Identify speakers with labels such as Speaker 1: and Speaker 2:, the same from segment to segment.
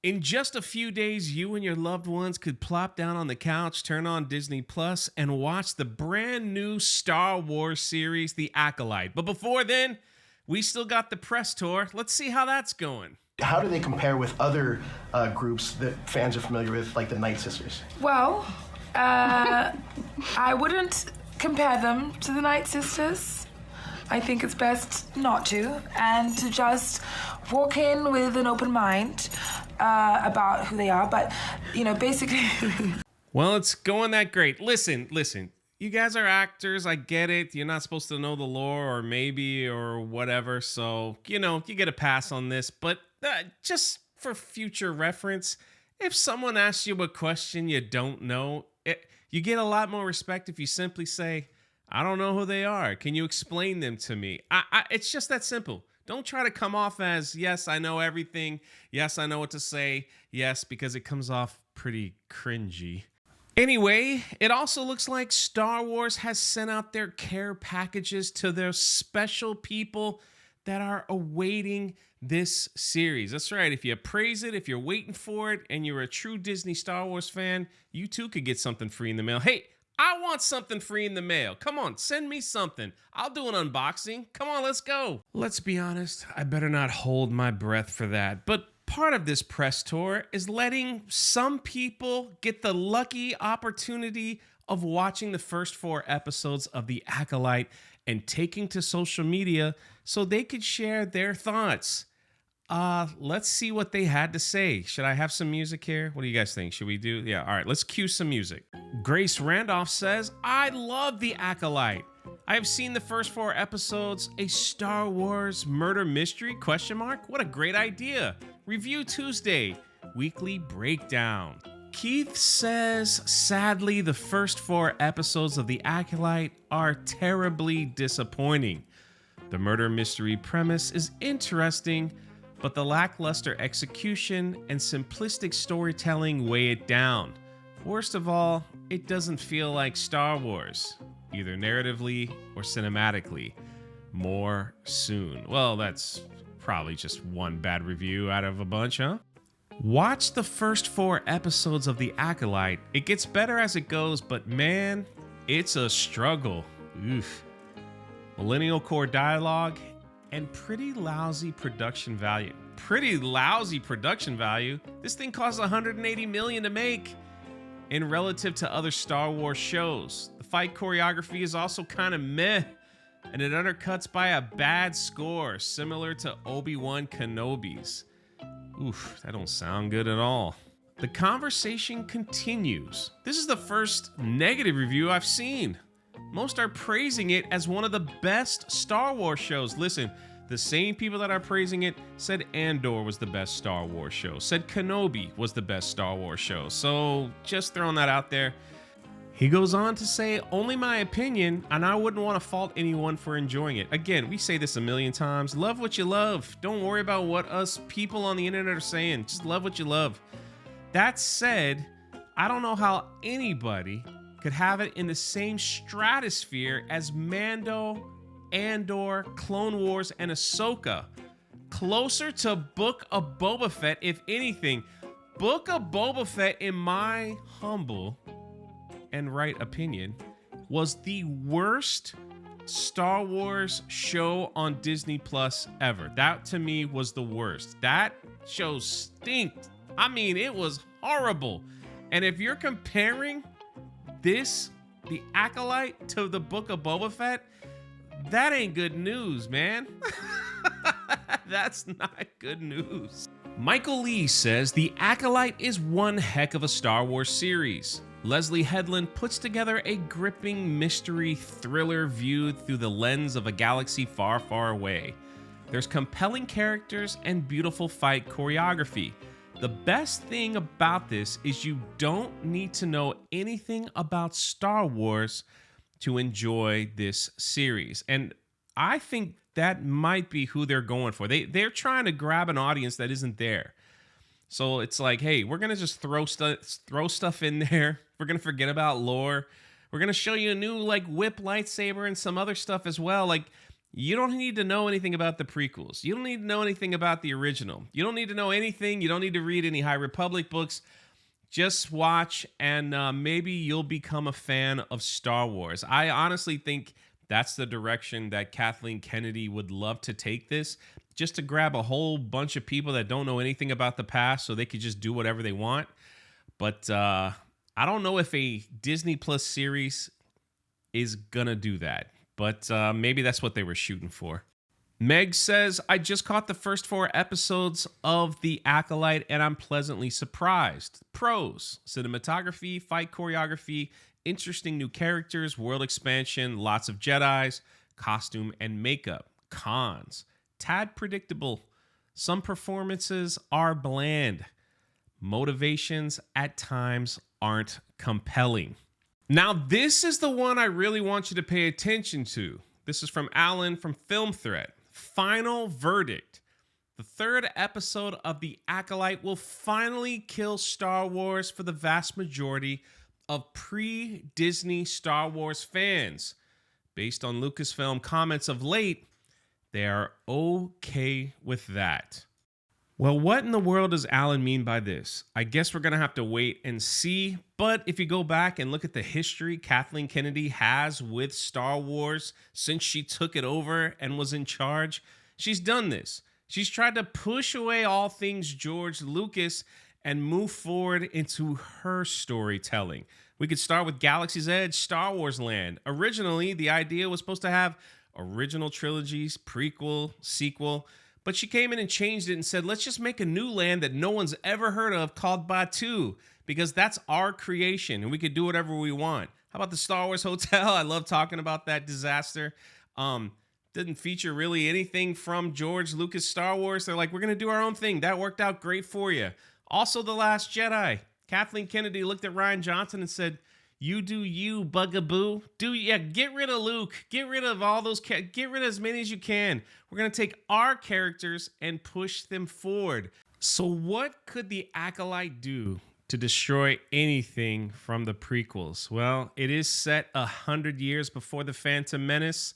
Speaker 1: In just a few days, you and your loved ones could plop down on the couch, turn on Disney Plus, and watch the brand new Star Wars series, The Acolyte. But before then, we still got the press tour. Let's see how that's going.
Speaker 2: How do they compare with other groups that fans are familiar with, like the Night Sisters?
Speaker 3: Well, I wouldn't compare them to the Night Sisters. I think it's best not to, and to just walk in with an open mind about who they are. But, basically...
Speaker 1: Well, it's going that great. Listen. You guys are actors. I get it. You're not supposed to know the lore or whatever. So, you get a pass on this. But just for future reference, if someone asks you a question you don't know, you get a lot more respect if you simply say, I don't know who they are. Can you explain them to me? It's just that simple. Don't try to come off as, yes, I know everything. Yes, I know what to say. Yes, because it comes off pretty cringy. Anyway, it also looks like Star Wars has sent out their care packages to their special people that are awaiting this series. That's right. If you praise it, if you're waiting for it, and you're a true Disney Star Wars fan, you too could get something free in the mail. Hey, I want something free in the mail. Come on, send me something. I'll do an unboxing. Come on, let's go. Let's be honest, I better not hold my breath for that. But part of this press tour is letting some people get the lucky opportunity of watching the first 4 episodes of The Acolyte and taking to social media so they could share their thoughts. Let's see what they had to say. Should I have some music here? What do you guys think? Should we do? Yeah, all right, let's cue some music. Grace Randolph says, I love The Acolyte. I have seen the first 4 episodes. A Star Wars murder mystery? ? What a great idea. Review Tuesday. Weekly breakdown. Keith says, sadly, the first 4 episodes of The Acolyte are terribly disappointing. The murder mystery premise is interesting, but the lackluster execution and simplistic storytelling weigh it down. Worst of all, it doesn't feel like Star Wars, either narratively or cinematically. More soon. Well, that's probably just one bad review out of a bunch, huh? Watch the first 4 episodes of The Acolyte. It gets better as it goes, but man, it's a struggle. Oof. Millennial core dialogue and pretty lousy production value. Pretty lousy production value? This thing costs $180 million to make. In relative to other Star Wars shows, the fight choreography is also kind of meh, and it undercuts by a bad score similar to Obi-Wan Kenobi's. Oof, that don't sound good at all. The conversation continues. This is the first negative review I've seen. Most are praising it as one of the best Star Wars shows. Listen, the same people that are praising it said Andor was the best Star Wars show, said Kenobi was the best Star Wars show. So just throwing that out there. He goes on to say, only my opinion, and I wouldn't want to fault anyone for enjoying it. Again, we say this a million times. Love what you love. Don't worry about what us people on the internet are saying. Just love what you love. That said, I don't know how anybody could have it in the same stratosphere as Mando, Andor, Clone Wars, and Ahsoka. Closer to Book of Boba Fett, if anything. Book of Boba Fett, in my humble and right opinion, was the worst Star Wars show on Disney Plus ever. That to me was the worst. That show stinked. I mean, it was horrible. And if you're comparing this, The Acolyte, to the Book of Boba Fett, that ain't good news, man. That's not good news. Michael Lee says The Acolyte is one heck of a Star Wars series. Leslie Headland puts together a gripping mystery thriller viewed through the lens of a galaxy far, far away. There's compelling characters and beautiful fight choreography. The best thing about this is you don't need to know anything about Star Wars to enjoy this series. And I think that might be who they're going for. They're trying to grab an audience that isn't there. So it's like, hey, we're going to just throw stuff in there. We're going to forget about lore. We're going to show you a new whip lightsaber and some other stuff as well. You don't need to know anything about the prequels. You don't need to know anything about the original. You don't need to know anything. You don't need to read any High Republic books. Just watch, and maybe you'll become a fan of Star Wars. I honestly think that's the direction that Kathleen Kennedy would love to take this, just to grab a whole bunch of people that don't know anything about the past so they could just do whatever they want. But I don't know if a Disney Plus series is going to do that. But maybe that's what they were shooting for. Meg says, I just caught the first 4 episodes of The Acolyte and I'm pleasantly surprised. Pros: cinematography, fight choreography, interesting new characters, world expansion, lots of Jedis, costume and makeup. Cons: tad predictable. Some performances are bland. Motivations at times aren't compelling. Now, this is the one I really want you to pay attention to. This is from Alan from Film Threat. Final verdict. The 3rd episode of The Acolyte will finally kill Star Wars for the vast majority of pre-Disney Star Wars fans. Based on Lucasfilm comments of late, they are okay with that. Well, what in the world does Alan mean by this? I guess we're going to have to wait and see. But if you go back and look at the history Kathleen Kennedy has with Star Wars since she took it over and was in charge, she's done this. She's tried to push away all things George Lucas and move forward into her storytelling. We could start with Galaxy's Edge, Star Wars Land. Originally, the idea was supposed to have original trilogies, prequel, sequel. But she came in and changed it and said, let's just make a new land that no one's ever heard of called Batuu, because that's our creation and we could do whatever we want. How about the Star Wars Hotel? I love talking about that disaster. Didn't feature really anything from George Lucas Star Wars. They're like, we're going to do our own thing. That worked out great for you. Also, The Last Jedi. Kathleen Kennedy looked at Rian Johnson and said, you do you, bugaboo. Get rid of Luke. Get rid of all those. Get rid of as many as you can. We're going to take our characters and push them forward. So what could the Acolyte do to destroy anything from the prequels? Well, it is set 100 years before The Phantom Menace.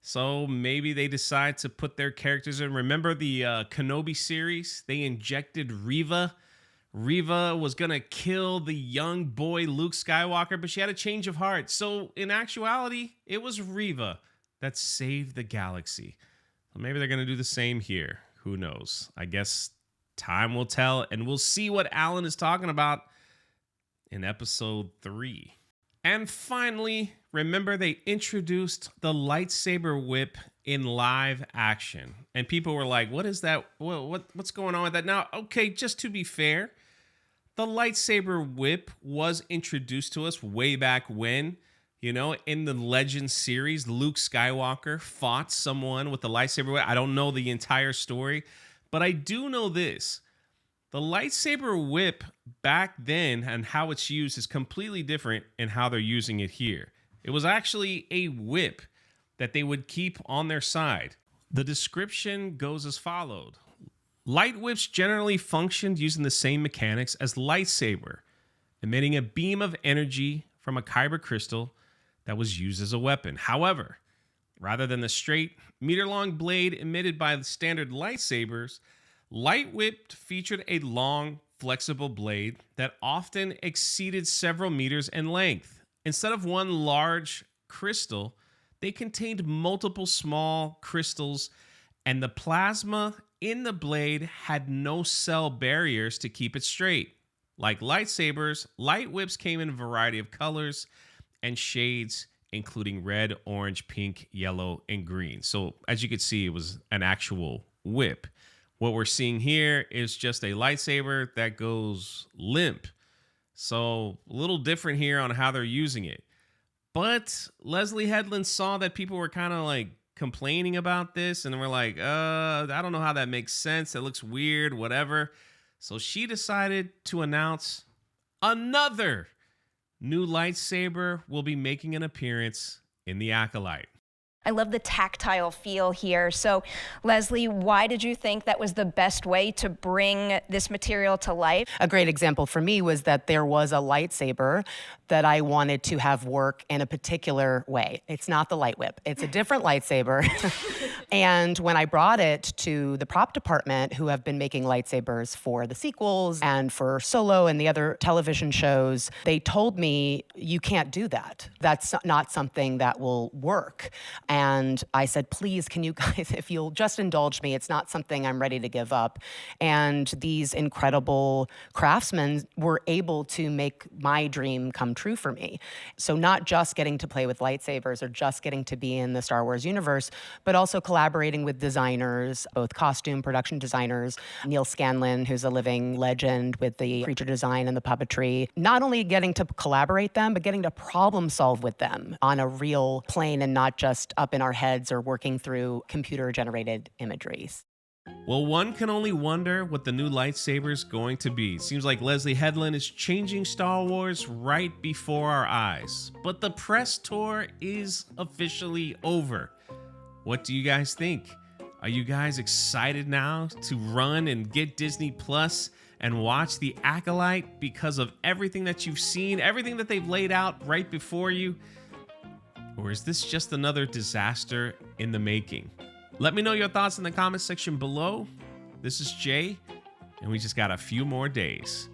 Speaker 1: So maybe they decide to put their characters in. Remember the Kenobi series? They injected Reva. Reva was going to kill the young boy Luke Skywalker, but she had a change of heart. So in actuality, it was Reva that saved the galaxy. Well, maybe they're going to do the same here. Who knows? I guess time will tell, and we'll see what Alan is talking about in episode 3. And finally, remember they introduced the lightsaber whip in live action. And people were like, what is that? What's going on with that? Now, okay, just to be fair, the lightsaber whip was introduced to us way back when, in the Legends series. Luke Skywalker fought someone with the lightsaber whip. I don't know the entire story, but I do know this. The lightsaber whip back then and how it's used is completely different in how they're using it here. It was actually a whip that they would keep on their side. The description goes as followed. Light whips generally functioned using the same mechanics as lightsaber, emitting a beam of energy from a kyber crystal that was used as a weapon. However, rather than the straight meter-long blade emitted by the standard lightsabers, light whip featured a long, flexible blade that often exceeded several meters in length. Instead of one large crystal, they contained multiple small crystals, and the plasma in the blade had no cell barriers to keep it straight. Like lightsabers, light whips came in a variety of colors and shades, including red, orange, pink, yellow, and green. So as you can see, it was an actual whip. What we're seeing here is just a lightsaber that goes limp. So a little different here on how they're using it. But Leslie Headland saw that people were kind of like complaining about this, and we're like, I don't know how that makes sense. It looks weird, whatever. So she decided to announce another new lightsaber will be making an appearance in The Acolyte.
Speaker 4: I love the tactile feel here. So, Leslie, why did you think that was the best way to bring this material to life?
Speaker 5: A great example for me was that there was a lightsaber that I wanted to have work in a particular way. It's not the light whip, it's a different lightsaber. And when I brought it to the prop department, who have been making lightsabers for the sequels and for Solo and the other television shows, they told me, you can't do that. That's not something that will work. And I said, please, can you guys, if you'll just indulge me, it's not something I'm ready to give up. And these incredible craftsmen were able to make my dream come true for me. So not just getting to play with lightsabers or just getting to be in the Star Wars universe, but also collaborating with designers, both costume production designers, Neil Scanlon, who's a living legend with the creature design and the puppetry. Not only getting to collaborate them, but getting to problem solve with them on a real plane and not just up in our heads or working through computer-generated imageries.
Speaker 1: Well, one can only wonder what the new lightsaber's going to be. Seems like Leslie Headland is changing Star Wars right before our eyes. But the press tour is officially over. What do you guys think? Are you guys excited now to run and get Disney Plus and watch The Acolyte because of everything that you've seen, everything that they've laid out right before you? Or is this just another disaster in the making? Let me know your thoughts in the comments section below. This is Jay, and we just got a few more days.